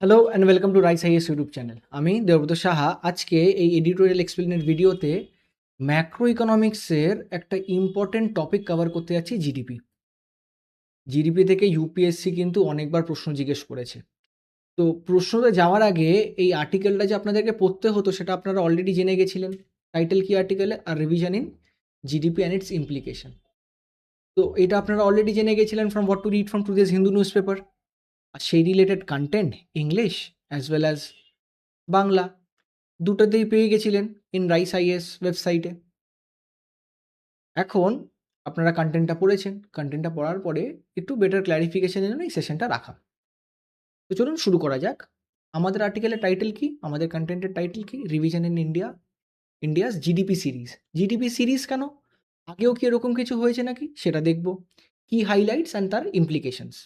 Hello and welcome to rice is YouTube channel. আমি দেবব্রত সাহা। আজকে এই এডিটোরিয়াল এক্সপ্লেনের ভিডিওতে ম্যাক্রো ইকোনমিক্সের একটা ইম্পর্টেন্ট টপিক কভার করতে যাচ্ছি, জিডিপি। জিডিপি থেকে ইউপিএসসি কিন্তু অনেকবার প্রশ্ন জিজ্ঞেস করেছে। তো প্রশ্নতে যাওয়ার আগে এই আর্টিকেলটা যে আপনাদেরকে পড়তে হতো সেটা আপনারা অলরেডি জেনে গেছিলেন। টাইটেল কি আর্টিকেলে? আর revision in GDP and its implication. তো এটা আপনারা অলরেডি জেনে গেছিলেন from what to read from today's Hindu newspaper. আর সেই related content English as well as Bangla দুটোতেই পেয়ে গেছিলেন ইন রাইস আইএস ওয়েবসাইটে। এখন আপনারা কন্টেন্টটা পড়েছেন, কন্টেন্টটা পড়ার পরে একটু বেটার ক্ল্যারিফিকেশনের জন্য এই সেশনটা রাখা। তো চলুন শুরু করা যাক। আমাদের আর্টিকেলের টাইটেল কি, আমাদের কন্টেন্টের টাইটেল কি? Revision in India's GDP series. GDP series কেন? আগেও কি এরকম কিছু হয়েছে নাকি সেটা দেখব। কি হাইলাইটস অ্যান্ড তার ইমপ্লিকেশনস।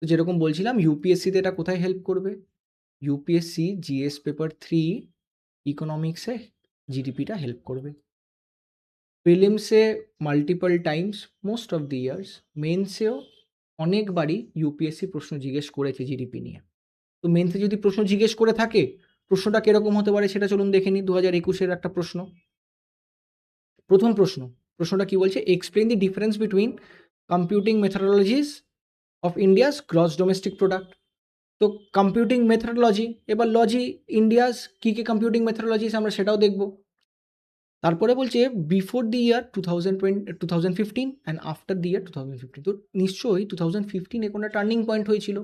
তো যেরকম বলছিলাম, ইউপিএসসিতে এটা কোথায় হেল্প করবে? ইউপিএসসি জিএস পেপার 3 ইকোনমিক্সে জিডিপিটা হেল্প করবে। প্রিলিমসে multiple times most of the years, মেন্সেও অনেকবারই ইউপিএসসি প্রশ্ন জিজ্ঞেস করেছে জিডিপি নিয়ে। তো মেন্সে যদি প্রশ্ন জিজ্ঞেস করে থাকে, প্রশ্নটা কিরকম হতে পারে সেটা চলুন দেখে নিই। 2021-এর একটা প্রশ্ন। প্রথম প্রশ্নটা কি বলছে? Explain the difference between computing methodologies of India's gross domestic product. তো কম্পিউটিং মেথডোলজি, এবার লজি, ইন্ডিয়াস কী কী কম্পিউটিং মেথডোলজিস আমরা সেটাও দেখব। তারপরে বলছে before the year 2015 and after the year 2015। তো নিশ্চয়ই 2015 কোনো টার্নিং পয়েন্ট হয়েছিল,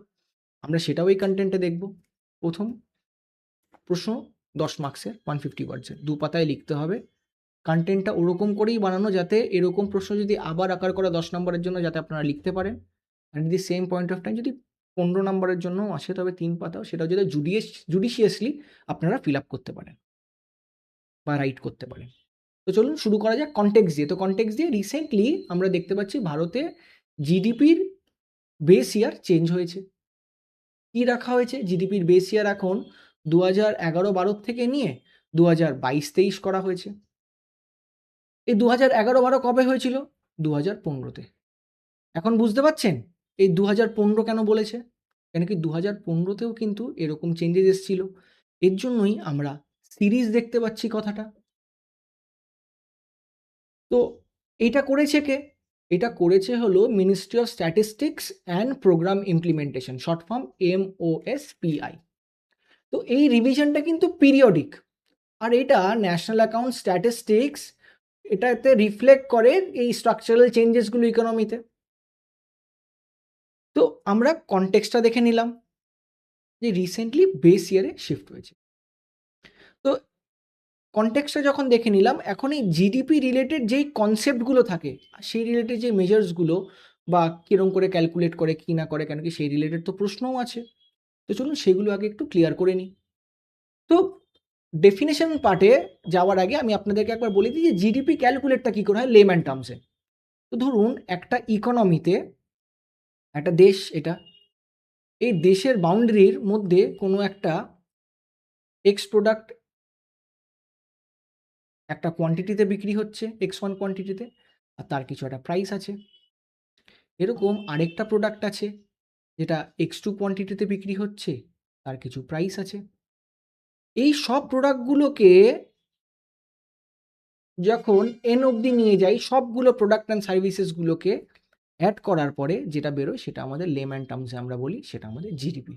আমরা সেটাও এই কন্টেন্টে দেখব। প্রথম প্রশ্ন 10 মার্কসের, 150 ওয়ার্ডসের, 2 পাতায় লিখতে হবে। কন্টেন্টটা ওরকম করেই বানানো যাতে এরকম প্রশ্ন যদি আবার আকার করা 10 নম্বরের জন্য যাতে আপনারা লিখতে পারেন। And the same point of time যদি 15 নম্বরের জন্যও আসে তবে 3 পাতাও সেটাও যাতে জুডিশিয়াসলি আপনারা ফিল আপ করতে পারেন বা রাইট করতে পারেন। তো চলুন শুরু করা যাক কনটেক্সট দিয়ে। তো কনটেক্সট দিয়ে রিসেন্টলি আমরা দেখতে পাচ্ছি ভারতে জিডিপির বেস ইয়ার চেঞ্জ হয়েছে। কি রাখা হয়েছে? জিডিপির বেস ইয়ার এখন 2011-12 থেকে নিয়ে 2022-23 করা হয়েছে। এই 2011-12 কবে হয়েছিল? 2015-তে। এখন বুঝতে পারছেন এই 2015 কেন বলেছে? কেন কি 2015-তেও কিন্তু এরকম চেঞ্জেস এসেছিল। এর জন্যই আমরা সিরিজ দেখতে পাচ্ছি কথাটা। তো এইটা করেছে কে? এটা করেছে হলো ministry of statistics and programme implementation, short form MOSPI। তো এই রিভিশনটা কিন্তু পিরিয়ডিক, আর এটা ন্যাশনাল অ্যাকাউন্ট স্ট্যাটিস্টিক্স এটাতে রিফ্লেক্ট করে এই স্ট্রাকচারাল চেঞ্জেসগুলো ইকোনমিতে। তো আমরা কনটেক্সটটা দেখে নিলাম যে রিসেন্টলি বেস ইয়ারে শিফট হয়েছে। তো কনটেক্সটটা যখন দেখে নিলাম, এখন এই জিডিপি রিলেটেড যেই কনসেপ্টগুলো থাকে সেই রিলেটেড যে মেজার্সগুলো বা কীরকম করে ক্যালকুলেট করে কি না করে, কেন কি সেই রিলেটেড তো প্রশ্নও আছে। তো চলুন সেগুলো আগে একটু ক্লিয়ার করে নিই। তো ডেফিনেশন পার্টে যাওয়ার আগে আমি আপনাদেরকে একবার বলে দিই যে জিডিপি ক্যালকুলেটটা কী করে হয় লেম্যান টার্মসে। তো ধরুন একটা ইকোনমিতে, একটা দেশ এটা, এই দেশের বাউন্ডারির মধ্যে কোনো একটা এক্স প্রোডাক্ট একটা কোয়ান্টিটিতে বিক্রি হচ্ছে, X1 কোয়ান্টিটিতে, আর তার কিছু একটা প্রাইস আছে। এরকম আরেকটা প্রোডাক্ট আছে যেটা X2 কোয়ান্টিটিতে বিক্রি হচ্ছে, তার কিছু প্রাইস আছে। এই সব প্রোডাক্টগুলোকে যখন এন অবধি নিয়ে যাই, সবগুলো প্রোডাক্ট অ্যান্ড সার্ভিসেসগুলোকে অ্যাড করার পরে যেটা বেরোয় সেটা আমাদের লেম্যান টার্মসে আমরা বলি সেটা আমাদের জিডিপি।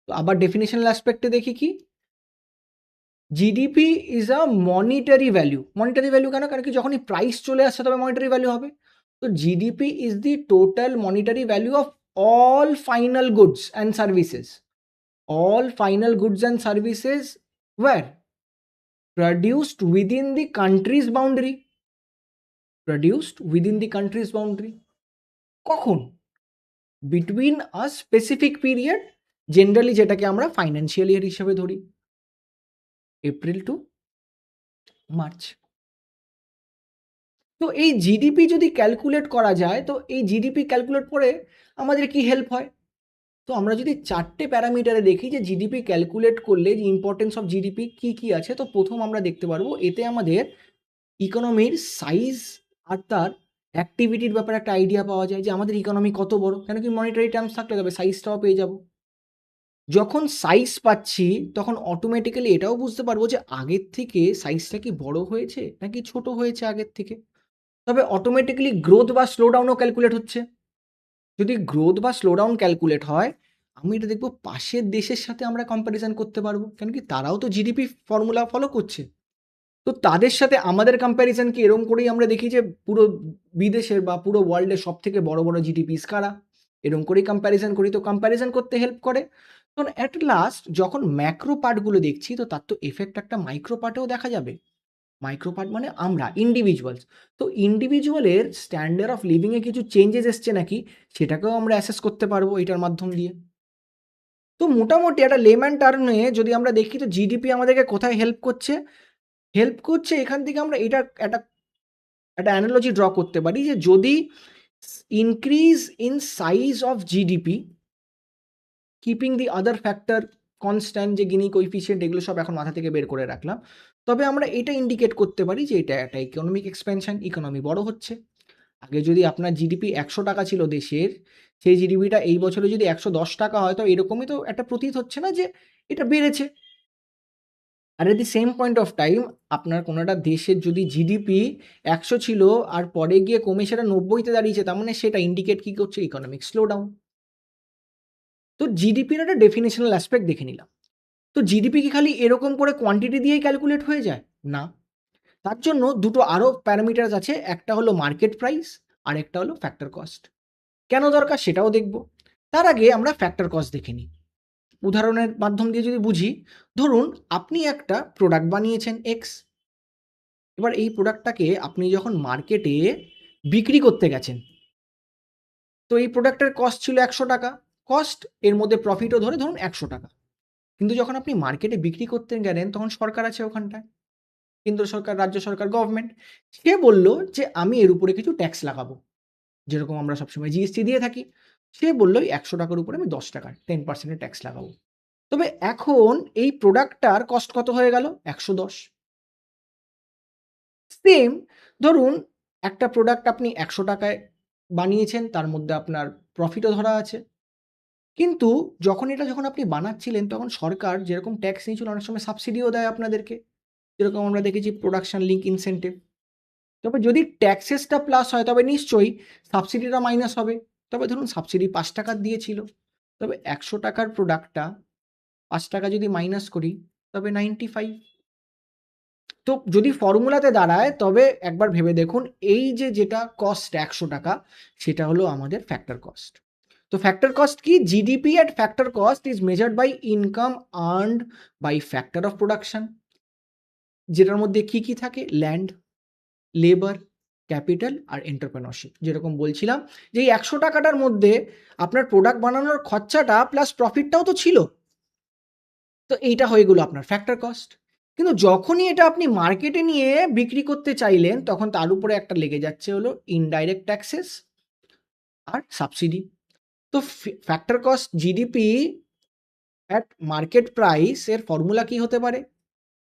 তো আবার ডেফিনেশনাল অ্যাসপেক্টে দেখি কি? GDP is a monetary value. Monetary value কেন? কারণ কি যখনই প্রাইস চলে আসছে তবে মনিটারি ভ্যালু হবে। তো GDP is the total monetary value of all final goods and services. All final goods and services were produced within the country's boundary. Produced within the country's boundary. কখন? Between a specific period, generally যেটাকে আমরা financial year হিসেবে ধরি, April two March. তো এই GDP যদি calculate করা যায়, তো এই জিডিপি ক্যালকুলেট করে আমাদের কি হেল্প হয়? তো আমরা যদি 4টে প্যারামিটারে দেখি যে জিডিপি ক্যালকুলেট করলে যে ইম্পর্টেন্স অফ জিডিপি কী কী আছে, তো প্রথম আমরা দেখতে পারবো এতে আমাদের ইকোনমির সাইজ আর তার অ্যাক্টিভিটির ব্যাপারে একটা আইডিয়া পাওয়া যায় যে আমাদের ইকোনমি কত বড়। কেন কি মনিটারি টার্মস থাকলে তবে সাইজটাও পেয়ে যাব। যখন সাইজ পাচ্ছি তখন অটোমেটিক্যালি এটাও বুঝতে পারবো যে আগের থেকে সাইজটা কি বড় হয়েছে নাকি ছোট হয়েছে আগের থেকে। তবে অটোমেটিক্যালি গ্রোথ বা স্লো ডাউনও ক্যালকুলেট হচ্ছে। যদি গ্রোথ বা স্লো ডাউন ক্যালকুলেট হয়, আমি এটা দেখবো পাশের দেশের সাথে আমরা কম্প্যারিজন করতে পারবো। কেন কি তারাও তো জিডিপি ফর্মুলা ফলো করছে। তো তাদের সাথে আমাদের কম্প্যারিজন কি এরকম করেই আমরা দেখি যে পুরো বিদেশের বা পুরো ওয়ার্ল্ডের সবথেকে বড়, বড় জিডিপিস কারা? এরকম করেই কম্প্যারিজন করি। তো কম্প্যারিজন করতে হেল্প করে। তখন এট লাস্ট যখন ম্যাক্রো পার্টগুলো দেখছি তো তার তো ইফেক্ট একটা মাইক্রো পার্টেও দেখা যাবে। মাইক্রো পার্ট মানে আমরা ইন্ডিভিজুয়ালস। তো ইন্ডিভিজুয়ালের স্ট্যান্ডার্ড অফ লিভিং এ কিছু চেঞ্জেস এসছে নাকি সেটাকেও আমরা অ্যাসেস করতে পারবো এটার মাধ্যম দিয়ে। তো মোটামুটি একটা লেম্যান টার্মে যদি আমরা দেখি তো জিডিপি আমাদেরকে কোথায় হেল্প করছে? হেল্প করছে এখান থেকে আমরা এটা একটা একটা অ্যানালজি ড্র করতে পারি যে যদি increase in size of GDP keeping the other factor constant যে গিনি কোএফিসিয়েন্ট এগুলো সব এখন মাথা থেকে বের করে রাখলাম। তবে আমরা এটা ইন্ডিকেট করতে পারি যে এটা একটা ইকোনমিক এক্সপেনশন, ইকোনমি বড় হচ্ছে। আগে যদি আপনার জিডিপি ১০০ টাকা ছিল দেশের, সেই জিডিপিটা এই বছরে যদি ১১০ টাকা হয় তো এরকমই তো একটা প্রতীত হচ্ছে না যে এটা বেড়েছে। আর at the same point of time আপনার কোনো একটা দেশের যদি জিডিপি ১০০ ছিল আর পরে গিয়ে কমে সেটা ৯০ তে দাঁড়িয়েছে তার মানে সেটা ইন্ডিকেট কি করছে? Economic slow down. তো জিডিপির একটা ডেফিনিশনাল অ্যাসপেক্ট দেখে নিলাম। তো জিডিপি কি খালি এরকম করে কোয়ান্টিটি দিয়েই ক্যালকুলেট হয়ে যায়? না। তার জন্য দুটো আরও প্যারামিটারস আছে। একটা হলো মার্কেট প্রাইস আর একটা হলো ফ্যাক্টর কস্ট। কেন দরকার সেটাও দেখব। তার আগে আমরা ফ্যাক্টর কস্ট দেখে নিই। উদাহরণের মাধ্যম দিয়ে যদি বুঝি, ধরুন আপনি একটা প্রোডাক্ট বানিয়েছেন এক্স। এবার এই প্রোডাক্টটাকে আপনি যখন মার্কেটে বিক্রি করতে গেছেন, তো এই প্রোডাক্টের কস্ট ছিল ১০০ টাকা। কস্ট এর মধ্যে প্রফিটও ধরে ধরুন ১০০ টাকা। কিন্তু যখন আপনি মার্কেটে বিক্রি করতে গেলেন তখন সরকার আছে ওখানটায়। কেন্দ্র সরকার, রাজ্য সরকার, গভর্নমেন্ট। সে বলল যে আমি এর উপরে কিছু ট্যাক্স লাগাবো। যেরকম আমরা সবসময় জিএসটি দিয়ে থাকি। সে বলল এই ১০০ টাকার উপরে আমি ১০ টাকার 10% এর ট্যাক্স লাগাবো। তবে এখন এই প্রোডাক্টটার কস্ট কত হয়ে গেল? ১১০। সেম ধরুন একটা প্রোডাক্ট আপনি ১০০ টাকায় বানিয়েছেন, তার মধ্যে আপনার প্রফিটও ধরা আছে। কিন্তু যখন আপনি বানাচ্ছিলেন তখন সরকার যেরকম ট্যাক্স নিয়েছিল অনেক সময় সাবসিডিও দেয় আপনাদেরকে। যেরকম আমরা দেখেছি প্রোডাকশন লিঙ্ক ইনসেন্টিভ। তবে যদি ট্যাক্সেসটা প্লাস হয় তবে নিশ্চয়ই সাবসিডিটা মাইনাস হবে। তবে ধরুন সাবসিডি ৳৫ দিয়েছিল। তবে ১০০ টাকার প্রোডাক্টটা ৳৫ যদি মাইনাস করি তবে ৯৫। তো যদি ফর্মুলাতে দাঁড়ায় তবে একবার ভেবে দেখুন এই যে যেটা কস্ট ১০০ টাকা সেটা হলো আমাদের ফ্যাক্টর কস্ট। তো ফ্যাক্টর কস্ট কি? GDP at factor cost is measured by income earned by factor of production. যেটার মধ্যে কি থাকে? ল্যান্ড, লেবার, ক্যাপিটাল আর এন্টারপ্রেনিউরশিপ। যেরকম বলছিলাম যে এই ১০০ টাকাটার মধ্যে আপনার প্রোডাক্ট বানানোর খরচাটা প্লাস প্রফিটটাও তো ছিল। তো এইটা হয়ে গেল আপনার ফ্যাক্টর কস্ট। কিন্তু যখনই এটা আপনি মার্কেটে নিয়ে বিক্রি করতে চাইলেন তখন তার উপরে একটা লেগে যাচ্ছে হলো ইনডাইরেক্ট ট্যাক্সেস আর সাবসিডি। তো factor cost GDP at market price এর ফর্মুলা কি হতে পারে?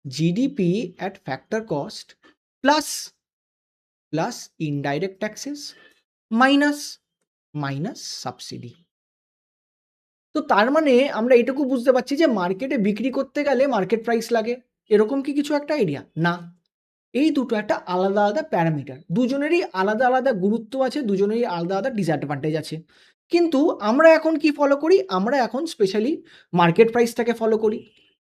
GDP at factor cost plus indirect taxes minus subsidy. তো তার মানে আমরা এটুকু বুঝতে পারছি যে মার্কেটে বিক্রি করতে গেলে মার্কেট প্রাইস লাগে। এরকম কি কিছু একটা আইডিয়া? না। এই দুটো একটা আলাদা, আলাদা প্যারামিটার। দুজনেরই আলাদা, আলাদা গুরুত্ব আছে, দুজনেরই আলাদা, আলাদা ডিসঅ্যাডভান্টেজ আছে। কিন্তু আমরা এখন কি ফলো করি? আমরা এখন স্পেশালি মার্কেট প্রাইসটাকে ফলো করি।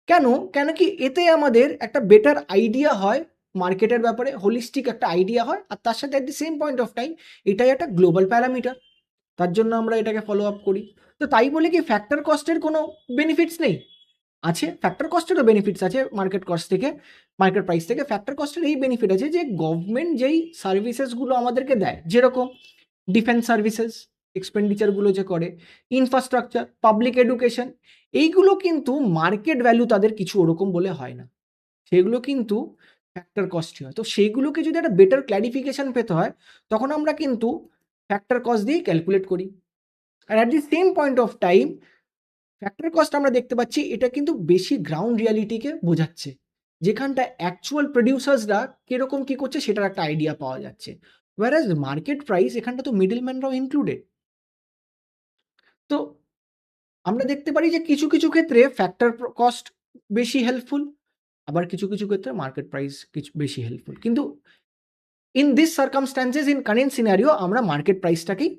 কেন? কেন কি এতে আমাদের একটা বেটার আইডিয়া হয় মার্কেটের ব্যাপারে, হোলিস্টিক একটা আইডিয়া হয়। আর তার সাথে at the same point of time এটাই একটা গ্লোবাল প্যারামিটার। তার জন্য আমরা এটাকে ফলো আপ করি। তো তাই বলে কি ফ্যাক্টর কস্টের কোনো বেনিফিটস নেই? আছে। ফ্যাক্টর কস্টেরও বেনিফিটস আছে মার্কেট কস্ট থেকে, মার্কেট প্রাইস থেকে। ফ্যাক্টর কস্টের এই বেনিফিট আছে যে গভর্নমেন্ট যেই সার্ভিসেসগুলো আমাদেরকে দেয়, যেরকম ডিফেন্স সার্ভিসেস এক্সপেন্ডিচারগুলো যে করে, ইনফ্রাস্ট্রাকচার, পাবলিক এডুকেশন, এইগুলো কিন্তু মার্কেট ভ্যালু তাদের কিছু ওরকম বলে হয় না। সেগুলো কিন্তু ফ্যাক্টর কস্টই হয়। তো সেইগুলোকে যদি একটা বেটার ক্লারিফিকেশন পেতে হয় তখন আমরা কিন্তু ফ্যাক্টর কস্ট দিয়েই ক্যালকুলেট করি। আর at the same point of time factor cost আমরা দেখতে পাচ্ছি এটা কিন্তু বেশি গ্রাউন্ড রিয়ালিটিকে বোঝাচ্ছে। যেখানটা অ্যাকচুয়াল প্রোডিউসার্সরা কিরকম কি করছে সেটার একটা আইডিয়া পাওয়া যাচ্ছে। whereas মার্কেট প্রাইস এখানটা তো মিডলম্যানরাও ইনক্লুডেড। তো আমরা দেখতে পারি যে কিছু কিছু ক্ষেত্রে ফ্যাক্টর কস্ট বেশি হেল্পফুল, আবার কিছু কিছু ক্ষেত্রে মার্কেট প্রাইস কিছু বেশি হেল্পফুল। কিন্তু in this circumstances in current scenario আমরা মার্কেট প্রাইসটাকেই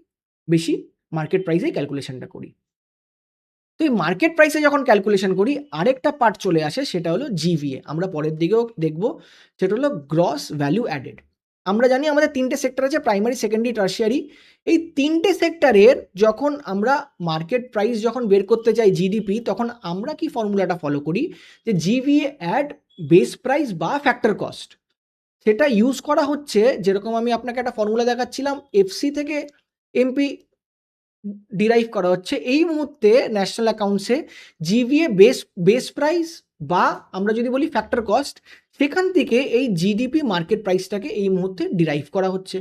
বেশি, মার্কেট প্রাইসেই ক্যালকুলেশনটা করি। তো এই মার্কেট প্রাইসে যখন ক্যালকুলেশন করি আরেকটা পার্ট চলে আসে, সেটা হলো জিভিএ। আমরা পরের দিকেও দেখব, সেটা হলো গ্রস ভ্যালু অ্যাডেড। আমরা জানি আমাদের 3টে সেক্টর আছে, প্রাইমারি, সেকেন্ডারি, টারশিয়ারি। এই 3টে সেক্টরের যখন আমরা মার্কেট প্রাইস যখন বের করতে চাই জিডিপি, তখন আমরা কি ফর্মুলাটা ফলো করি, যে জিভিএ অ্যাড বেস প্রাইস বা ফ্যাক্টর কস্ট। সেটা ইউজ করা হচ্ছে, যেরকম আমি আপনাকে একটা ফর্মুলা দেখাচ্ছিলাম, এফসি থেকে এমপি ডিরাইভ করা হচ্ছে। এই মুহূর্তে ন্যাশনাল অ্যাকাউন্টসে জিভিএ বেস প্রাইস বা আমরা যদি বলি ফ্যাক্টর কস্ট, সেখান থেকে এই জিডিপি মার্কেট প্রাইসটাকে এই মুহূর্তে ডিরাইভ করা হচ্ছে।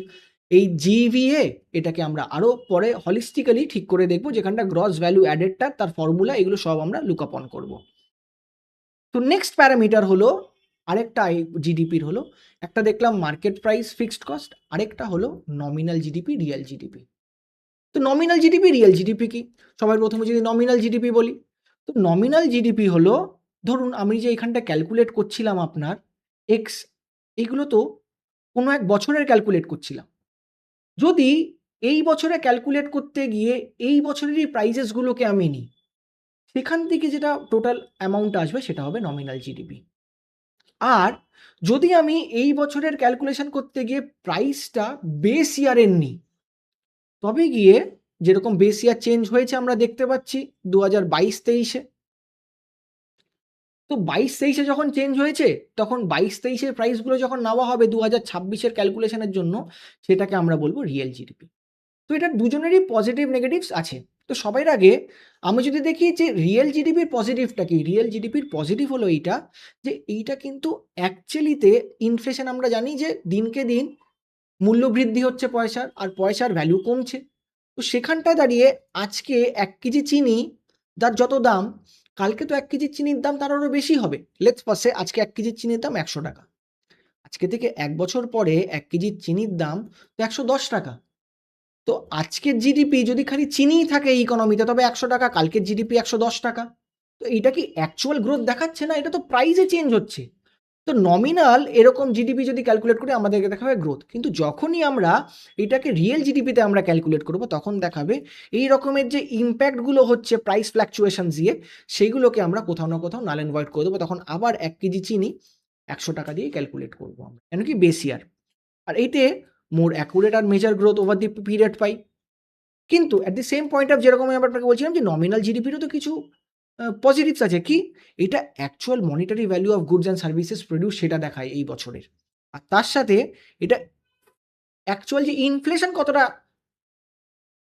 এই জিভিএ এটাকে আমরা আরও পরে হলিস্টিক্যালি ঠিক করে দেখব, যেখানটা গ্রস ভ্যালু অ্যাডেডটা, তার ফর্মুলা, এগুলো সব আমরা লুক আপ অন করবো। তো নেক্সট প্যারামিটার হলো আরেকটা জিডিপির হলো, একটা দেখলাম মার্কেট প্রাইস ফিক্সড কস্ট, আরেকটা হলো নমিনাল জিডিপি, রিয়েল জিডিপি। তো নমিনাল জিডিপি, রিয়েল জিডিপি কি? সবার প্রথমে যদি নমিনাল জিডিপি বলি, তো নমিনাল জিডিপি হলো, ধরুন আমি যে এখানটা ক্যালকুলেট করছিলাম আপনার এক্স, এগুলো তো কোনো এক বছরের ক্যালকুলেট করছিলাম। যদি এই বছরে ক্যালকুলেট করতে গিয়ে এই বছরেরই প্রাইজেসগুলোকে আমি নিই, সেখান থেকে যেটা টোটাল অ্যামাউন্ট আসবে সেটা হবে নমিনাল জিডিপি। আর যদি আমি এই বছরের ক্যালকুলেশন করতে গিয়ে প্রাইসটা বেস ইয়ারের নিই, তবে গিয়ে যেরকম বেস ইয়ার চেঞ্জ হয়েছে আমরা দেখতে পাচ্ছি 2022-23-এ। তো 22-23-এ যখন চেঞ্জ হয়েছে, তখন 22-23-এর প্রাইসগুলো যখন নেওয়া হবে 2026-এর ক্যালকুলেশনের জন্য, সেটাকে আমরা বলবো রিয়েল জিডিপি। তো এটার দুজনেরই পজিটিভ নেগেটিভস আছে। তো সবার আগে আমি যদি দেখি যে রিয়েল জিডিপির পজিটিভটা কি, রিয়েল জিডিপির পজিটিভ হলো এইটা, যে এইটা কিন্তু অ্যাকচুয়ালিতে ইনফ্লেশন, আমরা জানি যে দিনকে দিন মূল্যবৃদ্ধি হচ্ছে পয়সার, আর পয়সার ভ্যালু কমছে। তো সেখানটায় দাঁড়িয়ে আজকে 1 কেজি চিনি যার যত দাম, কালকে তো 1 কেজি চিনির দাম তার আরও বেশি হবে। লেটস পাসে আজকে 1 কেজি চিনির দাম 100 টাকা। আজকে থেকে 1 বছর পরে 1 কেজি চিনির দাম তো 110 টাকা। তো আজকের জিডিপি যদি খালি চিনিই থাকে এই ইকোনমিতে, তবে 100 টাকা, কালকের জিডিপি 110 টাকা। তো এইটা কি অ্যাকচুয়াল গ্রোথ দেখাচ্ছে না? এটা তো প্রাইসে চেঞ্জ হচ্ছে। তো নমিনাল এরকম জিডিপি যদি ক্যালকুলেট করি আমাদেরকে দেখাবে গ্রোথ, কিন্তু যখনই আমরা এটাকে রিয়েল জিডিপিতে আমরা ক্যালকুলেট করব, তখন দেখাবে এই রকমের যে ইম্প্যাক্টগুলো হচ্ছে প্রাইস ফ্ল্যাকচুয়েশন দিয়ে, সেইগুলোকে আমরা কোথাও না কোথাও নাল অ্যান্ড ভয়েড করে দেবো। তখন আবার 1 কেজি চিনি 100 টাকা দিয়ে ক্যালকুলেট করবো আমরা, কেন কি বেস ইয়ার। আর এইতে মোর অ্যাকুরেট আর measure growth over the period পাই। কিন্তু at the same point of, যেরকম আমি আপনাকে বলছিলাম যে নমিনাল জিডিপিরও তো কিছু পজিটিভস আছে। কি? এটা actual monetary value of goods and services produce সেটা দেখায় এই বছরের। আর তার সাথে এটা অ্যাকচুয়াল যে ইনফ্লেশন কতটা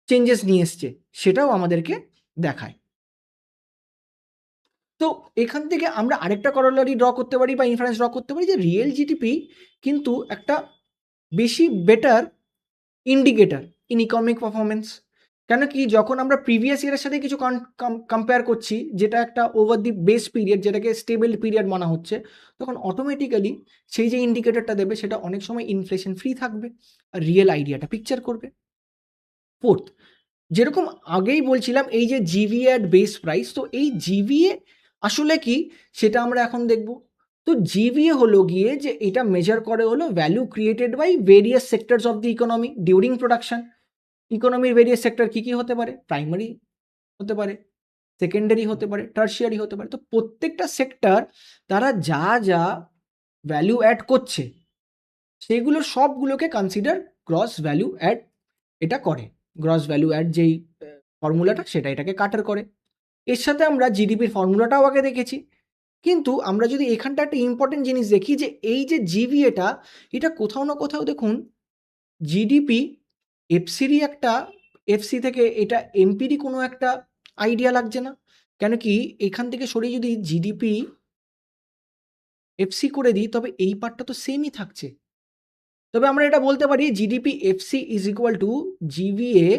চেঞ্জেস নিয়ে এসছে সেটাও আমাদেরকে দেখায়। তো এখান থেকে আমরা আরেকটা করোলারি ড্র করতে পারি বা ইনফারেন্স ড্র করতে পারি, যে রিয়েল জিডিপি কিন্তু একটা বেশি better indicator in economic performance. কেন কি? যখন আমরা প্রিভিয়াস ইয়ারের সাথে কিছু কম্পেয়ার করছি, যেটা একটা ওভার দি বেস পিরিয়ড, যেটাকে স্টেবল পিরিয়ড মানা হচ্ছে, তখন অটোমেটিক্যালি সেই যে ইন্ডিকেটরটা দেবে সেটা অনেক সময় ইনফ্লেশন ফ্রি থাকবে, আর রিয়েল আইডিয়াটা পিকচার করবে। ফোর্থ, যেরকম আগেই বলছিলাম এই যে জিভিএ অ্যাট বেস প্রাইস, তো এই জিভিএ আসলে কি সেটা আমরা এখন দেখব। তো জিভিএ হলো গিয়ে যে এটা মেজার করে হলো value created by various sectors of the economy during production. ইকোনমির ভেরিয়াস সেক্টর কী কী হতে পারে? প্রাইমারি হতে পারে, সেকেন্ডারি হতে পারে, টারশিয়ারি হতে পারে। তো প্রত্যেকটা সেক্টর তারা যা যা ভ্যালু অ্যাড করছে, সেগুলো সবগুলোকে কনসিডার গ্রস ভ্যালু অ্যাড এটা করে। গ্রস ভ্যালু অ্যাড যেই ফর্মুলাটা, সেটা এটাকে কাটার করে। এর সাথে আমরা জিডিপির ফর্মুলাটাও আগে দেখেছি। কিন্তু আমরা যদি এখানটা একটা ইম্পর্টেন্ট জিনিস দেখি, যে এই যে জিভিএটা, এটা কোথাও না কোথাও দেখুন জিডিপি এফসিরই একটা, এফসি থেকে এটা এমপিরই কোনো একটা আইডিয়া লাগছে না? কেন কি এখান থেকে সরিয়ে যদি জিডিপি এফসি করে দিই, তবে এই পার্টটা তো সেমই থাকছে। তবে আমরা এটা বলতে পারি GDP FC is equal to জিভিএ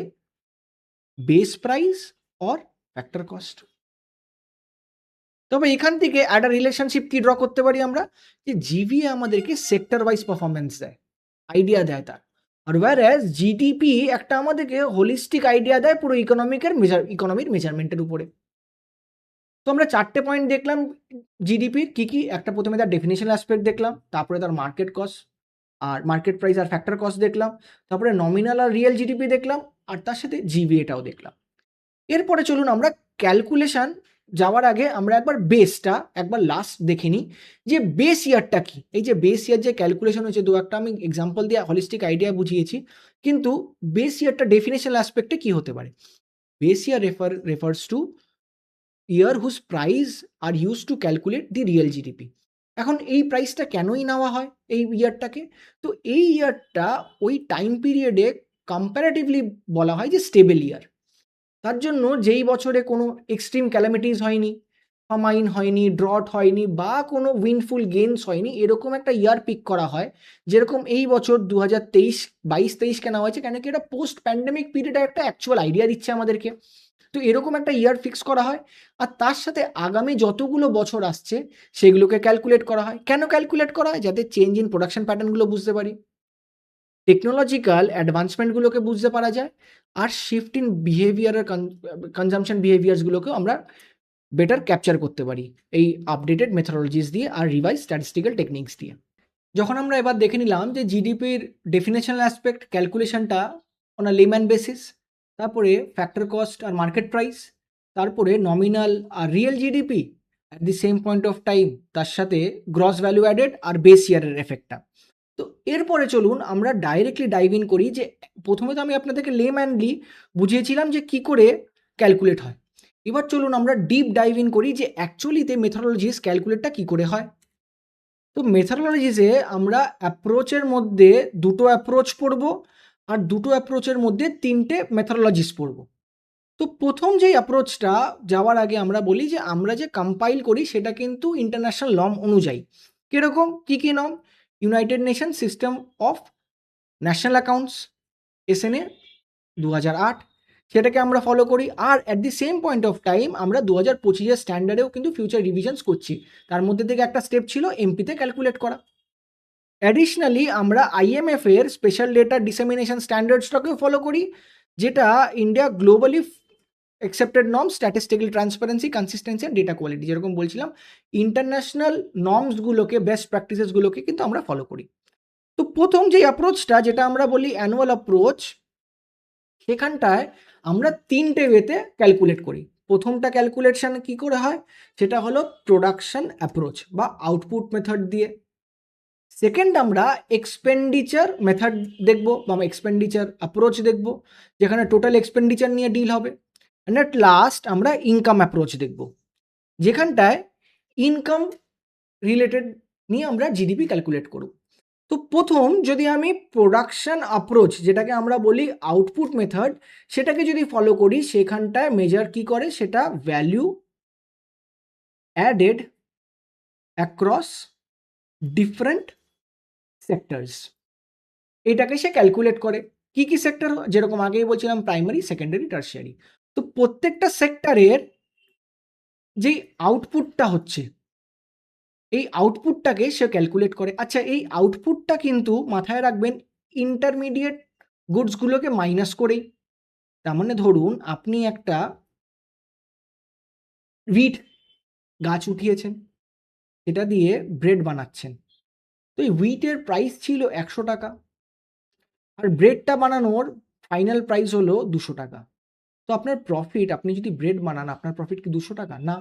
base price or factor cost. তবে এখান থেকে একটা রিলেশনশিপ কি ড্র করতে পারি আমরা, যে জিভিএ আমাদেরকে সেক্টর ওয়াইজ পারফরমেন্স দেয়, আইডিয়া দেয় তার। আর whereas জিডিপি একটা আমাদেরকে হোলিস্টিক আইডিয়া দেয় পুরো ইকোনমির মেজারমেন্টের উপরে। তো আমরা 4 টে পয়েন্ট দেখলাম জিডিপির কি? একটা প্রথমে তার ডেফিনিশনাল অ্যাসপেক্ট দেখলাম, তারপরে তার মার্কেট কস্ট আর মার্কেট প্রাইস আর ফ্যাক্টর কস্ট দেখলাম, তারপরে নমিনাল আর রিয়েল জিডিপি দেখলাম, আর তার সাথে জিভিএটাও দেখলাম। এরপরে চলুন আমরা ক্যালকুলেশন যাওয়ার আগে আমরা একবার বেসটা একবার লাস্ট দেখে নিই যে বেস ইয়ারটা কি? এই যে বেস ইয়ার যে ক্যালকুলেশন হয়েছে, একটা আমি এক্সাম্পল দিয়ে হোলিস্টিক আইডিয়া বুঝিয়েছি। কিন্তু বেস ইয়ারটা ডেফিনিশনাল অ্যাসপেক্টে কি হতে পারে? Base year refers to year whose price are used to calculate the real GDP. এখন এই প্রাইসটা কেনই নেওয়া হয় এই ইয়ারটাকে? তো এই ইয়ারটা ওই টাইম পিরিয়ডে কম্প্যারেটিভলি বলা হয় যে স্টেবল ইয়ার। তার জন্য যেই বছরে কোনো এক্সট্রিম ক্যালামিটিস হয়নি, ফামাইন হয়নি, ড্রট হয়নি বা কোনো উইন্ডফুল গেইনস হয়নি, এরকম একটা ইয়ার পিক করা হয়। যেরকম এই বছর 2023, 22-23 নেওয়া হয়েছে, কেন কি এটা পোস্ট প্যান্ডেমিক পিরিয়ডে একটা অ্যাকচুয়াল আইডিয়া দিচ্ছে আমাদেরকে। তো এরকম একটা ইয়ার ফিক্স করা হয়, আর তার সাথে আগামী যতগুলো বছর আসছে সেগুলোকে ক্যালকুলেট করা হয়। কেন ক্যালকুলেট করা হয়? যাতে চেঞ্জ ইন প্রোডাকশন প্যাটার্নগুলো বুঝতে পারি, টেকনোলজিক্যাল অ্যাডভান্সমেন্টগুলোকে বুঝতে পারা যায়, আর শিফট ইন বিহেভিয়ারের কনজাম্পশন বিহেভিয়ার্সগুলোকেও আমরা বেটার ক্যাপচার করতে পারি এই আপডেটেড মেথোডোলজিস দিয়ে আর রিভাইজ স্ট্যাটিস্টিক্যাল টেকনিক্স দিয়ে। যখন আমরা এবার দেখে নিলাম যে জিডিপির ডেফিনেশনাল অ্যাসপেক্ট ক্যালকুলেশনটা অন আ লেম্যান বেসিস, তারপরে ফ্যাক্টর কস্ট আর মার্কেট প্রাইস, তারপরে নমিনাল আর real GDP at the same point of time, তার সাথে গ্রস ভ্যালু অ্যাডেড আর বেস ইয়ারের এফেক্টটা। তো এরপরে চলুন আমরা ডাইরেক্টলি ডাইভ ইন করি যে প্রথমে তো আমি আপনাদেরকে লেম্যানলি বুঝিয়েছিলাম যে কি করে ক্যালকুলেট হয়। এবার চলুন আমরা ডিপ ডাইভ ইন করি যে অ্যাকচুয়ালিতে মেথোডোলজিস ক্যালকুলেটটা কি করে হয়। তো মেথোডোলজিসে আমরা অ্যাপ্রোচের মধ্যে দুটো অ্যাপ্রোচ পড়ব, আর দুটো অ্যাপ্রোচের মধ্যে 3টে মেথোডোলজিস পড়ব। তো প্রথম যেই অ্যাপ্রোচটা যাওয়ার আগে আমরা বলি যে আমরা যে কম্পাইল করি সেটা কিন্তু ইন্টারন্যাশনাল নর্ম অনুযায়ী। কীরকম? কী norm? United Nation system of national accounts, SNA 2008, সেটাকে আমরা ফলো করি। আর at the same point of time আমরা 2025-এর স্ট্যান্ডার্ডেও কিন্তু ফিউচার রিভিশনস করছি। তার মধ্যে থেকে একটা স্টেপ ছিল এমপিতে ক্যালকুলেট করা। অ্যাডিশনালি আমরা আইএমএফ এর স্পেশাল ডেটা ডিসেমিনেশন স্ট্যান্ডার্ডসটাকেও ফলো করি, যেটা India globally accepted norm, statistical transparency, consistency and data quality. যেরকম বলছিলাম, ইন্টারন্যাশনাল নর্মসগুলোকে, বেস্ট প্র্যাকটিসেসগুলোকে কিন্তু আমরা ফলো করি। তো প্রথম যেই অ্যাপ্রোচটা, যেটা আমরা বলি অ্যানুয়াল অ্যাপ্রোচ, সেখানটায় আমরা 3টে ওয়েতে ক্যালকুলেট করি। প্রথমটা ক্যালকুলেশন কি করে হয়? সেটা হলো প্রোডাকশন অ্যাপ্রোচ বা আউটপুট মেথড দিয়ে। সেকেন্ড আমরা এক্সপেন্ডিচার মেথড দেখব বা এক্সপেন্ডিচার অ্যাপ্রোচ দেখব, যেখানে টোটাল এক্সপেন্ডিচার নিয়ে ডিল হবে। অ্যান্ড অ্যাট লাস্ট আমরা ইনকাম অ্যাপ্রোচ দেখব, যেখানটায় ইনকাম রিলেটেড নিয়ে আমরা জিডিপি ক্যালকুলেট করব। তো প্রথম যদি আমি প্রোডাকশন অ্যাপ্রোচ, যেটাকে আমরা বলি আউটপুট মেথড, সেটাকে যদি ফলো করি, সেখানটায় মেজার কি করে? সেটা value added across different sectors, এটাকে সে ক্যালকুলেট করে। কি সেক্টর? যেরকম আগেই বলছিলাম, প্রাইমারি, সেকেন্ডারি, টার্সিয়ারি। তো প্রত্যেকটা সেক্টরের যেই আউটপুটটা হচ্ছে, এই আউটপুটটাকে সে ক্যালকুলেট করে। আচ্ছা, এই আউটপুটটা কিন্তু মাথায় রাখবেন ইন্টারমিডিয়েট গুডসগুলোকে মাইনাস করেই। তার মানে ধরুন আপনি একটা হুইট গাছ উঠিয়েছেন, এটা দিয়ে ব্রেড বানাচ্ছেন। তো এই হুইটের প্রাইস ছিল 100 টাকা, আর ব্রেডটা বানানোর ফাইনাল প্রাইস হলো 200 টাকা। তো আপনার প্রফিট, আপনি যদি ব্রেড বানান, আপনার প্রফিট কি 200 টাকা? না,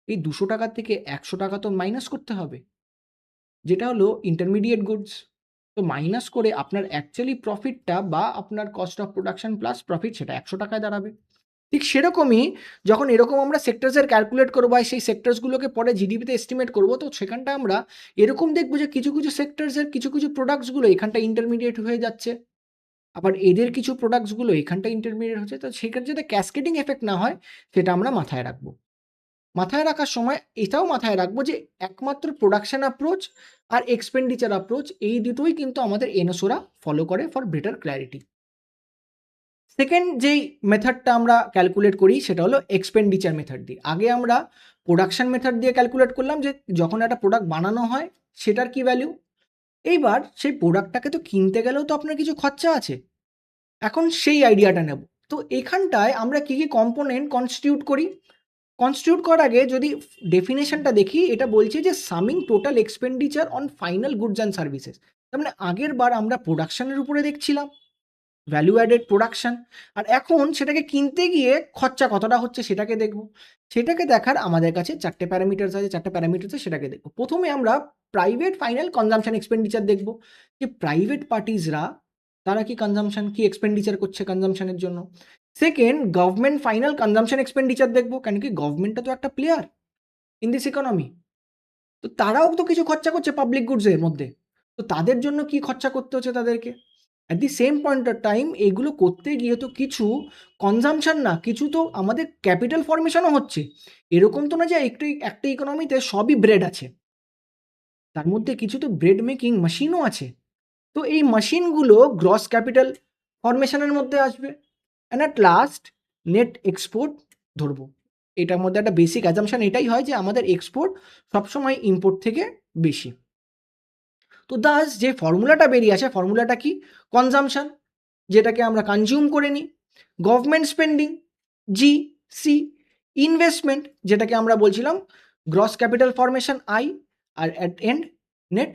এই 200 টাকার থেকে 100 টাকা তো মাইনাস করতে হবে, যেটা হলো ইন্টারমিডিয়েট গুডস। তো মাইনাস করে আপনার অ্যাকচুয়ালি প্রফিটটা বা আপনার cost of production plus profit, সেটা 100 টাকায় দাঁড়াবে। ঠিক সেরকমই যখন এরকম আমরা সেক্টরসের ক্যালকুলেট করবো আর সেই সেক্টরসগুলোকে পরে জিডিপিতে এস্টিমেট করবো, তো সেখানটা আমরা এরকম দেখবো যে কিছু সেক্টরসের কিছু প্রোডাক্টসগুলো এখানটা ইন্টারমিডিয়েট হয়ে যাচ্ছে, আবার এদের কিছু প্রোডাক্টসগুলো এখানটা ইন্টারমিডিয়েট হচ্ছে। তো সেখানে যাতে ক্যাসকেডিং এফেক্ট না হয়, সেটা আমরা মাথায় রাখবো। মাথায় রাখার সময় এটাও মাথায় রাখবো যে একমাত্র প্রোডাকশন অ্যাপ্রোচ আর এক্সপেন্ডিচার অ্যাপ্রোচ, এই দুটোই কিন্তু আমাদের এনএসওরা ফলো করে ফর বেটার ক্ল্যারিটি। সেকেন্ড যেই মেথডটা আমরা ক্যালকুলেট করি, সেটা হলো এক্সপেন্ডিচার মেথড দিয়ে। আগে আমরা প্রোডাকশন মেথড দিয়ে ক্যালকুলেট করলাম যে যখন একটা প্রোডাক্ট বানানো হয় সেটার কি ভ্যালু। এইবার সেই প্রোডাক্টটাকে তো কিনতে গেলেও তো আপনার কিছু খরচা আছে, এখন সেই আইডিয়াটা নেব। তো এখানটায় আমরা কি কম্পোনেন্ট কনস্টিটিউট করি? কনস্টিটিউট করার আগে যদি ডেফিনেশনটা দেখি, এটা বলছে যে summing total expenditure on final goods and services. তার মানে আগের বার আমরা প্রোডাকশনের উপরে দেখছিলাম, ভ্যালু অ্যাডেড প্রোডাকশন, আর এখন সেটাকে কিনতে গিয়ে খরচা কতটা হচ্ছে সেটাকে দেখব। সেটাকে দেখার আমাদের কাছে চারটে প্যারামিটার্স আছে, চারটে প্যারামিটার্সে সেটাকে দেখব। প্রথমে আমরা প্রাইভেট ফাইনাল কনজামশন এক্সপেন্ডিচার দেখব, যে প্রাইভেট পার্টিসরা তারা কি কনজামশন কি এক্সপেন্ডিচার করছে কনজামশনের জন্য। Second, government final consumption expenditure দেখবো, কেন কি গভর্নমেন্টটা তো একটা প্লেয়ার ইন দিস ইকোনমি, তো তারাও তো কিছু খরচা করছে পাবলিক গুডসের মধ্যে, তো তাদের জন্য কি খরচা করতে হচ্ছে তাদেরকে। At the same point of time এগুলো করতে গিয়ে তো কিছু কনজামশন না, কিছু তো আমাদের ক্যাপিটাল ফর্মেশনও হচ্ছে। এরকম তো না যে একটা ইকোনমিতে সবই ব্রেড আছে, তার মধ্যে কিছু তো ব্রেড মেকিং মেশিনও আছে। তো এই মেশিনগুলো গ্রস ক্যাপিটাল ফর্মেশনের মধ্যে আসবে। And at last net export ধরবো। এটার মধ্যে একটা বেসিক অ্যাজাম্পশন এটাই হয় যে আমাদের এক্সপোর্ট সবসময় ইম্পোর্ট থেকে বেশি। তো দাস যে ফর্মুলাটা বেরিয়ে আসে, ফর্মুলাটা কি? কনজামশন, যেটাকে আমরা কনজিউম করে নিই, government spending G C, investment যেটাকে আমরা বলছিলাম গ্রস ক্যাপিটাল ফর্মেশন আই, আর at end net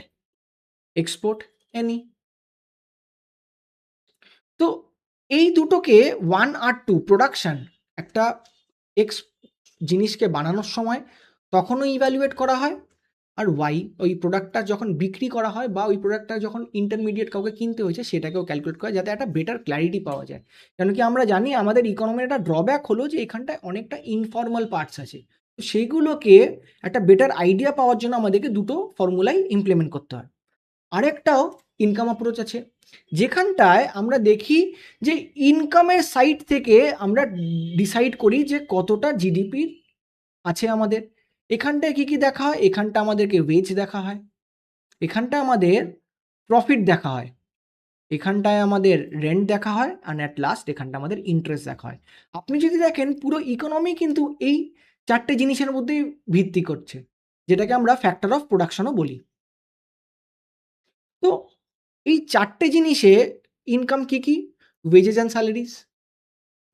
export N E. তো এই দুটোকে 1 আর 2 প্রোডাকশন একটা এক্স জিনিসকে বানানোর সময় তখনও ইভ্যালুয়েট করা হয়, আর ওয়াই ওই প্রোডাক্টটা যখন বিক্রি করা হয় বা ওই প্রোডাক্টটা যখন ইন্টারমিডিয়েট কাউকে কিনতে হয়েছে সেটাকেও ক্যালকুলেট করা, যাতে একটা বেটার ক্ল্যারিটি পাওয়া যায়। কেন কি আমরা জানি আমাদের ইকোনমির একটা ড্রব্যাক হলো যে এখানটায় অনেকটা ইনফর্মাল পার্টস আছে, তো সেইগুলোকে একটা বেটার আইডিয়া পাওয়ার জন্য আমাদেরকে দুটো ফর্মুলাই ইমপ্লিমেন্ট করতে হয়। আরেকটাও ইনকাম অ্যাপ্রোচ আছে, যেখানটায় আমরা দেখি যে ইনকামের সাইড থেকে আমরা ডিসাইড করি যে কতটা জিডিপি আছে আমাদের। এখানটায় কি কি দেখা হয়? এখানটা আমাদেরকে ওয়েজ দেখা হয়, এখানটা আমাদের প্রফিট দেখা হয়, এখানটায় আমাদের রেন্ট দেখা হয়, আর অ্যাট লাস্ট এখানটা আমাদের ইন্টারেস্ট দেখা হয়। আপনি যদি দেখেন পুরো ইকোনমি কিন্তু এই চারটে জিনিসের মধ্যেই ভিত্তি করছে, যেটাকে আমরা ফ্যাক্টর অফ প্রোডাকশনও বলি। তো এই চারটে জিনিসে ইনকাম কি কি? Wages and salaries,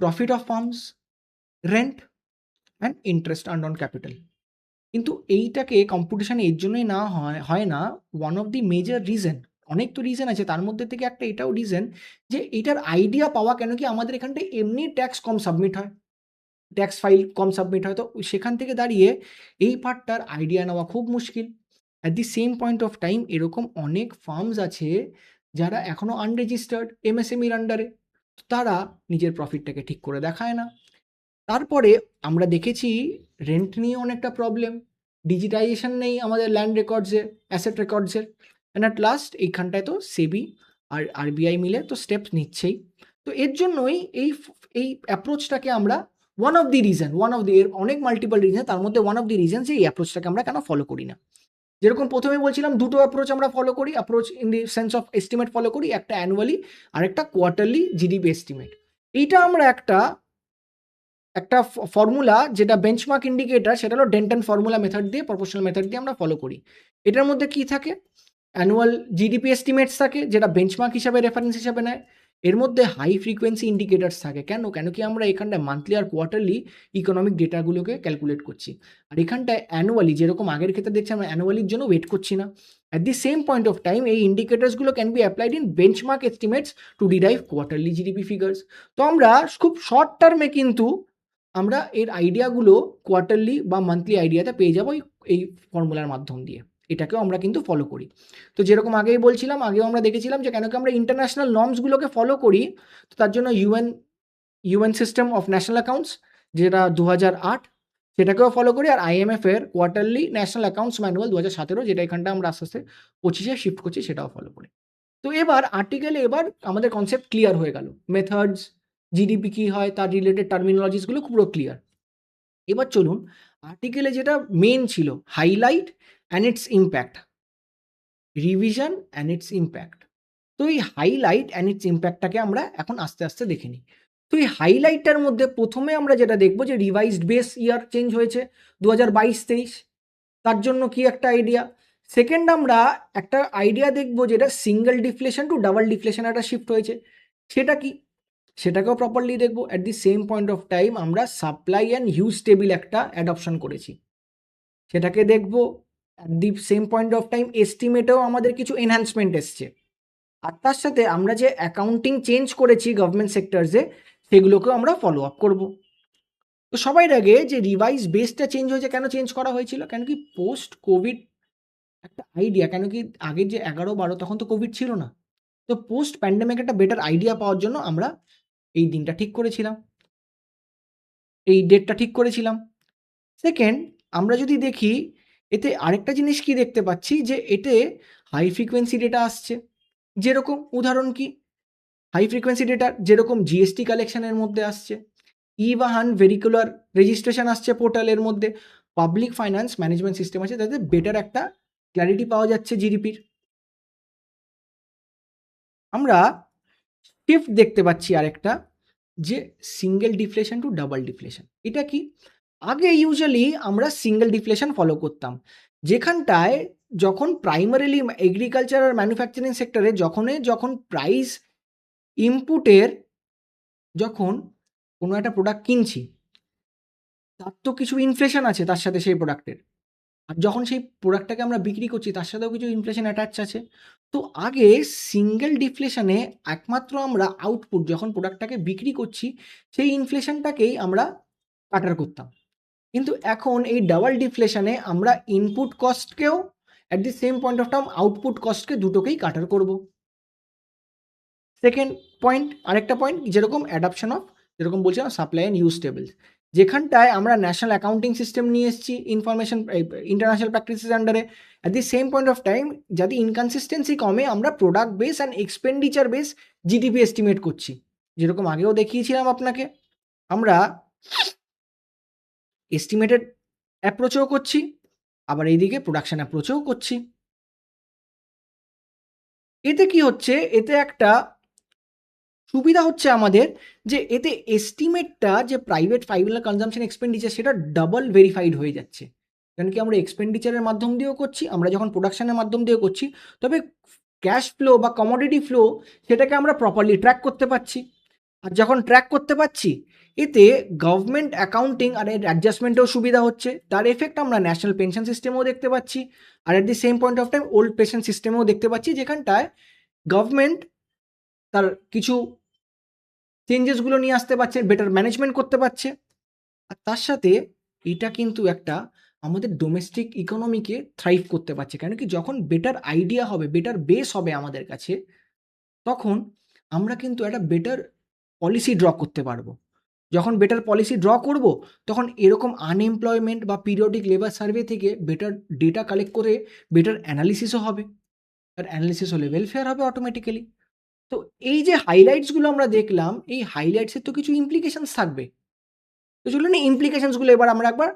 profit of firms, rent and interest earned on capital. কিন্তু এইটাকে কম্পিটিশন এর জন্যই না হয় না, one of the major reason, অনেক তো রিজন আছে, তার মধ্যে থেকে একটা এটাও রিজন যে এটার আইডিয়া পাওয়া। কেন কি আমাদের এখানটায় এমনি ট্যাক্স কম সাবমিট হয়, ট্যাক্স ফাইল কম সাবমিট হয়, তো সেখান থেকে দাঁড়িয়ে এই পার্টটার আইডিয়া নেওয়া খুব মুশকিল। At the same point of time এরকম অনেক ফার্মস আছে যারা এখনও আনরেজিস্টার্ড এমএসএমইর আন্ডারে, তারা নিজের প্রফিটটাকে ঠিক করে দেখায় না। তারপরে আমরা দেখেছি রেন্ট নিয়ে অনেকটা প্রবলেম, ডিজিটাইজেশন নেই আমাদের ল্যান্ড রেকর্ডসের, অ্যাসেট রেকর্ডসের। অ্যান্ড অ্যাট লাস্ট এইখানটায় তো সেবি আর আরবিআই মিলে তো স্টেপস নিচ্ছেই। তো এর জন্যই এই অ্যাপ্রোচটাকে আমরা ওয়ান অফ দি এর অনেক মাল্টিপল রিজন, তার মধ্যে ওয়ান অফ দি রিজন যে এই অ্যাপ্রোচটাকে আমরা কেন ফলো করি না। যেরকম প্রথমে বলছিলাম দুটো অ্যাপ্রোচ আমরা ফলো করি, approach in the sense of estimate follow করি, একটা অ্যানুয়ালি আর একটা কোয়ার্টারলি জিডিপি এস্টিমেট। এইটা আমরা একটা একটা ফর্মুলা যেটা বেঞ্চমার্ক ইন্ডিকেটর, সেটা হলো ডেন্টন ফর্মুলা মেথড দিয়ে, প্রপোর্শনাল মেথড দিয়ে আমরা ফলো করি। এটার মধ্যে কি থাকে? অ্যানুয়াল জিডিপি এস্টিমেটস থাকে, যেটা বেঞ্চমার্ক হিসাবে রেফারেন্স হিসাবে নেয়। এর মধ্যে হাই ফ্রিকোয়েন্সি ইন্ডিকেটার্স থাকে। কেন? কেন কি আমরা এখানটায় মান্থলি আর কোয়ার্টারলি ইকোনমিক ডেটাগুলোকে ক্যালকুলেট করছি, আর এখানটায় অ্যানুয়ালি, যেরকম আগের ক্ষেত্রে দেখছি আমরা অ্যানুয়ালির জন্য ওয়েট করছি না। At the same point of time এই ইন্ডিকেটার্সগুলো can be applied in benchmark estimates to derive quarterly GDP figures. তো আমরা খুব শর্ট টার্মে কিন্তু আমরা এর আইডিয়াগুলো কোয়ার্টারলি বা মান্থলি আইডিয়াতে পেয়ে যাবো এই ফর্মুলার মাধ্যম দিয়ে। এটাকেও আমরা কিন্তু ফলো করি। তো যেরকম আগেই বলছিলাম, আগেও আমরা দেখেছিলাম যে কেন কি আমরা ইন্টারন্যাশনাল নর্মসগুলোকে ফলো করি। তো তার জন্য UN system of national accounts, যেটা 2008, সেটাকেও ফলো করি, আর আইএমএফ এর কোয়ার্টারলি ন্যাশনাল অ্যাকাউন্টস ম্যানুয়াল 2017, যেটা এখানটা আমরা আস্তে আস্তে 25-এ শিফট করছি, সেটাও ফলো করি। তো এবার আর্টিকেলে এবার আমাদের কনসেপ্ট ক্লিয়ার হয়ে গেল, মেথডস, জিডিপি কী হয়, তার রিলেটেড টার্মিনোলজিসগুলো পুরো ক্লিয়ার। এবার চলুন আর্টিকেলে যেটা মেন ছিল, highlight and it's impact, revision and it's impact. তো এই হাইলাইট অ্যান্ড ইটস ইম্প্যাক্টটাকে আমরা এখন আস্তে আস্তে দেখে নিই। তো এই হাইলাইটটার মধ্যে প্রথমে আমরা যেটা দেখবো যে রিভাইজড বেস ইয়ার চেঞ্জ হয়েছে 2022-23, তার জন্য কি একটা আইডিয়া। সেকেন্ড আমরা একটা আইডিয়া দেখবো যেটা single deflation to double deflation একটা শিফট হয়েছে, সেটা কি। সেটাকেও প্রপারলি দেখবো। At the same point of time আমরা সাপ্লাই অ্যান্ড ইউজ টেবিল একটা অ্যাডপশন করেছি, সেটাকে দেখবো। At the same point of time এস্টিমেটেও আমাদের কিছু এনহ্যান্সমেন্ট এসছে, আর তার সাথে আমরা যে অ্যাকাউন্টিং চেঞ্জ করেছি গভর্নমেন্ট সেক্টরসে সেগুলোকেও আমরা ফলো আপ করবো। তো সবার আগে যে রিভাইজ বেসটা চেঞ্জ হয়েছে, কেন চেঞ্জ করা হয়েছিল? কেন কি পোস্ট কোভিড একটা আইডিয়া, কেন কি আগের যে 11-12 তখন তো কোভিড ছিল না। তো পোস্ট প্যান্ডেমিক একটা বেটার আইডিয়া পাওয়ার জন্য আমরা এই দিনটা ঠিক করেছিলাম, এই ডেটটা ঠিক করেছিলাম। সেকেন্ড, আমরা যদি দেখি এতে আরেকটা জিনিস কি দেখতে পাচ্ছি, যে এতে হাই ফ্রিকোয়েন্সি ডেটা আসছে। যেরকম উদাহরণ কি, হাই ফ্রিকোয়েন্সি ডেটা যেরকম জিএসটি কালেকশনের মধ্যে আসছে, ই বাহান ভেহিকুলার রেজিস্ট্রেশন আসছে পোর্টালের মধ্যে, পাবলিক ফাইন্যান্স ম্যানেজমেন্ট সিস্টেম আছে, তাতে বেটার একটা ক্ল্যারিটি পাওয়া যাচ্ছে জিডিপির। আমরা শিফট দেখতে পাচ্ছি আরেকটা, যে single deflation to double deflation. এটা কি? আগে ইউজুয়ালি আমরা সিঙ্গেল ডিফ্লেশন ফলো করতাম, যেখানটায় যখন প্রাইমারিলি এগ্রিকালচার আর ম্যানুফ্যাকচারিং সেক্টরে যখন প্রাইস ইনপুটের, যখন কোনো একটা প্রোডাক্ট কিনছি তার তো কিছু ইনফ্লেশন আছে তার সাথে সেই প্রোডাক্টের, আর যখন সেই প্রোডাক্টটাকে আমরা বিক্রি করছি তার সাথেও কিছু ইনফ্লেশন অ্যাটাচ আছে। তো আগে সিঙ্গেল ডিফ্লেশনে একমাত্র আমরা আউটপুট, যখন প্রোডাক্টটাকে বিক্রি করছি সেই ইনফ্লেশনটাকেই আমরা কাটার করতাম, কিন্তু এখন এই ডাবল ডিফ্লেশনে আমরা ইনপুট কস্টকেও at the same point of time output কস্টকে দুটোকেই কাটার করব। সেকেন্ড পয়েন্ট, আরেকটা পয়েন্ট যেরকম অ্যাডাপশন অফ, যেরকম বলছিলাম সাপ্লাই অ্যান্ড ইউজ টেবিলস, যেখানটায় আমরা ন্যাশনাল অ্যাকাউন্টিং সিস্টেম নিয়ে এসেছি ইনফরমেশন ইন্টারন্যাশনাল প্র্যাকটিসেস আন্ডারে। At the same point of time যাতে ইনকনসিস্টেন্সি কমে, আমরা product base and expenditure base GDP estimate করছি, যেরকম আগেও দেখিয়েছিলাম আপনাকে। আমরা এস্টিমেটেড অ্যাপ্রোচও করছি, আবার এইদিকে প্রোডাকশন অ্যাপ্রোচও করছি। এতে কি হচ্ছে, এতে একটা সুবিধা হচ্ছে আমাদের, যে এতে এস্টিমেটটা যে প্রাইভেট ফাইনাল কনজাম্পশন এক্সপেন্ডিচার সেটা ডাবল ভেরিফাইড হয়ে যাচ্ছে, কারণ কি আমরা এক্সপেন্ডিচারের মাধ্যম দিয়েও করছি, আমরা যখন প্রোডাকশনের মাধ্যম দিয়েও করছি, তবে ক্যাশ ফ্লো বা কমোডিটি ফ্লো সেটাকে আমরা প্রপারলি ট্র্যাক করতে পারছি। আর যখন ট্র্যাক করতে পারছি, এতে গভর্নমেন্ট অ্যাকাউন্টিং আর এর অ্যাডজাস্টমেন্টেও সুবিধা হচ্ছে, তার এফেক্ট আমরা ন্যাশনাল পেনশন সিস্টেমেও দেখতে পাচ্ছি, আর at the same point of time old pension সিস্টেমেও দেখতে পাচ্ছি, যেখানটায় গভর্নমেন্ট তার কিছু চেঞ্জেসগুলো নিয়ে আসতে পারছে, বেটার ম্যানেজমেন্ট করতে পারছে। আর তার সাথে এটা কিন্তু একটা আমাদের ডোমেস্টিক ইকোনমিকে থ্রাইভ করতে পারছে, কেন কি যখন বেটার আইডিয়া হবে, বেটার বেস হবে আমাদের কাছে, তখন আমরা কিন্তু একটা বেটার পলিসি ড্র করতে পারবো। যখন বেটার পলিসি ড্র করব, তখন এরকম আনএমপ্লয়মেন্ট বা পিরিয়ডিক লেবার সার্ভে থেকে বেটার ডেটা কালেক্ট করে বেটার অ্যানালিসিসও হবে, আর অ্যানালিসিস হলে ওয়েলফেয়ার হবে অটোমেটিক্যালি। তো এই যে হাইলাইটসগুলো আমরা দেখলাম, এই হাইলাইটসের তো কিছু ইমপ্লিকেশনস থাকবে। তো চলুন এই ইমপ্লিকেশনসগুলো এবার আমরা একবার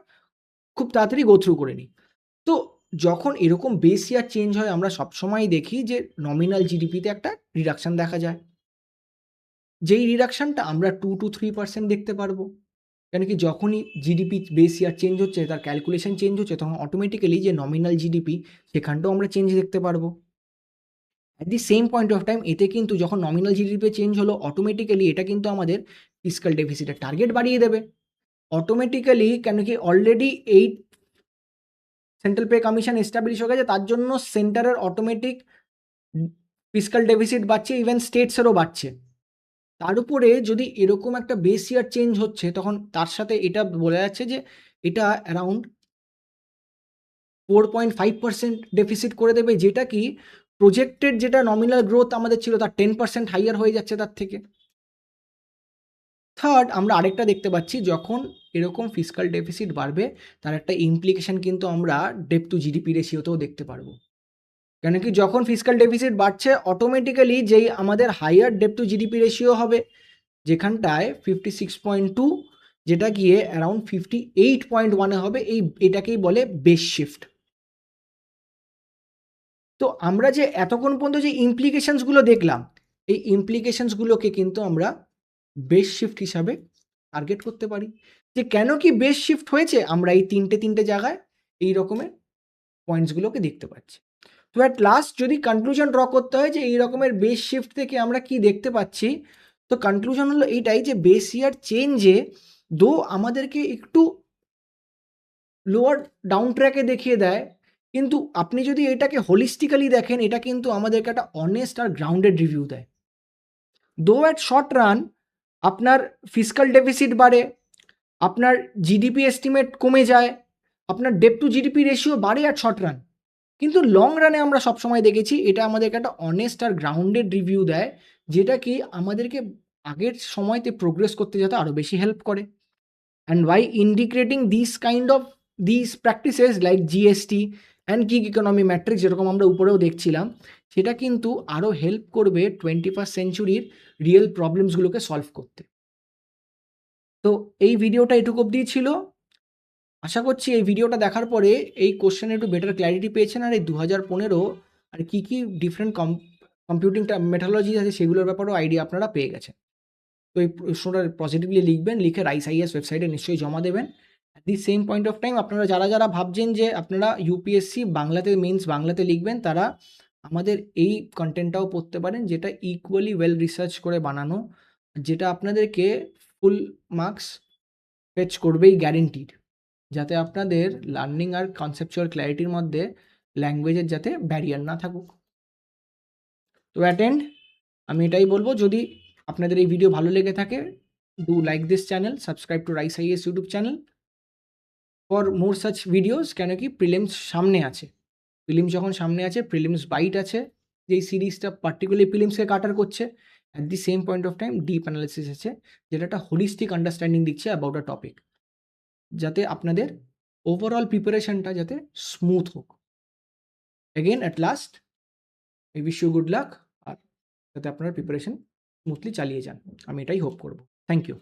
খুব তাড়াতাড়ি গো থ্রু করে নিই। তো যখন এরকম বেস ইয়ার চেঞ্জ হয়, আমরা সবসময়ই দেখি যে নমিনাল জিডিপিতে একটা রিডাকশন দেখা যায়, যেই রিডাকশনটা আমরা 2 to 3% দেখতে পারবো। কেন কি যখনই জিডিপি বেস ইয়ার চেঞ্জ হচ্ছে, তার ক্যালকুলেশন চেঞ্জ হচ্ছে, তখন অটোমেটিক্যালি যে নমিনাল জিডিপি সেখানটাও আমরা চেঞ্জ দেখতে পারবো। At the same point of time এতে কিন্তু যখন নমিনাল জিডিপি চেঞ্জ হলো, অটোমেটিক্যালি এটা কিন্তু আমাদের ফিসকাল ডেফিসিটের টার্গেট বাড়িয়ে দেবে অটোমেটিক্যালি, কেন কি অলরেডি এই সেন্ট্রাল পে কমিশন এস্টাবলিশ হয়ে গেছে, তার জন্য সেন্টারের অটোমেটিক ফিসকাল ডেফিসিট বাড়ছে, ইভেন স্টেটসেরও বাড়ছে। তার উপরে যদি এরকম একটা বেস ইয়ার চেঞ্জ হচ্ছে, তখন তার সাথে এটা বলা যাচ্ছে যে এটা অ্যারাউন্ড 4.5% ডেফিসিট করে দেবে, যেটা কি প্রজেক্টেড যেটা নমিনাল গ্রোথ আমাদের ছিল তার 10% হাইয়ার হয়ে যাচ্ছে তার থেকে। থার্ড, আমরা আরেকটা দেখতে পাচ্ছি, যখন এরকম ফিসকাল ডেফিসিট বাড়বে, তার একটা ইমপ্লিকেশন কিন্তু আমরা ডেট টু জিডিপি রেশিওতেও দেখতে পারবো। কেন কি যখন ফিসকাল ডেফিসিট বাড়ছে, অটোমেটিক্যালি যেই আমাদের higher debt to GDP ratio হবে, যেখানটায় 56.2, যেটা গিয়ে অ্যারাউন্ড 58.1 হবে, এটাকেই বলে বেস শিফট। তো আমরা যে এতক্ষণ পর্যন্ত যে ইমপ্লিকেশনসগুলো দেখলাম, এই ইমপ্লিকেশনসগুলোকে কিন্তু আমরা বেস শিফট হিসাবে টার্গেট করতে পারি, যে কেন কি বেস শিফট হয়েছে, আমরা এই তিনটে জায়গায় এই রকমের পয়েন্টসগুলোকে দেখতে পাচ্ছি। তো অ্যাট লাস্ট যদি কনক্লুশন ড্র করতে হয় যে এই রকমের বেস শিফট থেকে আমরা কি দেখতে পাচ্ছি, তো কনক্লুশন হলো এইটাই যে বেস ইয়ার চেঞ্জে দো আমাদেরকে একটু লোয়ার ডাউন ট্র্যাকে দেখিয়ে দেয়, কিন্তু আপনি যদি এটাকে হোলিস্টিক্যালি দেখেন, এটা কিন্তু আমাদেরকে একটা অনেস্ট আর গ্রাউন্ডেড রিভিউ দেয়। দো অ্যাট শর্ট রান আপনার ফিসকাল ডেফিসিট বাড়ে, আপনার জিডিপি এস্টিমেট কমে যায়, আপনার ডেট টু জিডিপি রেশিও বাড়ে অ্যাট শর্ট রান, কিন্তু লং রানে আমরা সবসময় দেখেছি এটা আমাদেরকে একটা অনেস্ট আর গ্রাউন্ডেড রিভিউ দেয়, যেটা কি আমাদেরকে আগের সময়তে প্রোগ্রেস করতে যেতে আরও বেশি হেল্প করে। And by integrating these practices like GST and gig economy metrics যেরকম আমরা উপরেও দেখছিলাম, সেটা কিন্তু আরও হেল্প করবে 21st সেঞ্চুরির রিয়েল প্রবলেমসগুলোকে সলভ করতে। তো এই ভিডিওটা এটুকু অবধিই ছিল। আশা করছি এই ভিডিওটা দেখার পরে এই কোশ্চেনে একটু বেটার ক্ল্যারিটি পেয়েছেন, আর এই 2015 আর কী কী ডিফারেন্ট কম্পিউটিং মেথোলজি আছে সেগুলোর ব্যাপারেও আইডিয়া আপনারা পেয়ে গেছেন। তো এই প্রশ্নটা পজিটিভলি লিখবেন, লিখে রাইস আইএস ওয়েবসাইটে নিশ্চয়ই জমা দেবেন। At the same point of time আপনারা যারা ভাবছেন যে আপনারা ইউপিএসসি বাংলাতে মেন্স বাংলাতে লিখবেন, তারা আমাদের এই কন্টেন্টটাও পড়তে পারেন, যেটা ইকুয়ালি ওয়েল রিসার্চ করে বানানো, যেটা আপনাদেরকে ফুল মার্কস ফেচ করবেই গ্যারেন্টিড, যাতে আপনাদের লার্নিং আর কনসেপচুয়াল ক্ল্যারিটির মধ্যে ল্যাঙ্গুয়েজের যাতে ব্যারিয়ার না থাকুক। তো অ্যাটেন্ড আমি এটাই বলবো, যদি আপনাদের এই ভিডিও ভালো লেগে থাকে, do like this channel, subscribe to rice is YouTube channel for more such videos. কেন কি প্রিলিমস সামনে আছে, প্রিলিমস যখন সামনে আছে, প্রিলিমস বাইট আছে, যেই সিরিজটা পার্টিকুলারলি প্রিলিমসকে কাটার করছে, at the same point of time deep analysis আছে, যেটা একটা হোলিস্টিক আন্ডারস্ট্যান্ডিং দিচ্ছে অ্যাবাউট আ টপিক, যাতে আপনাদের ওভারঅল প্রিপারেশনটা যাতে স্মুথ হোক। Again at last I wish you good luck, আর যাতে আপনারা প্রিপারেশন স্মুথলি চালিয়ে যান, আমি এটাই হোপ করব। Thank you.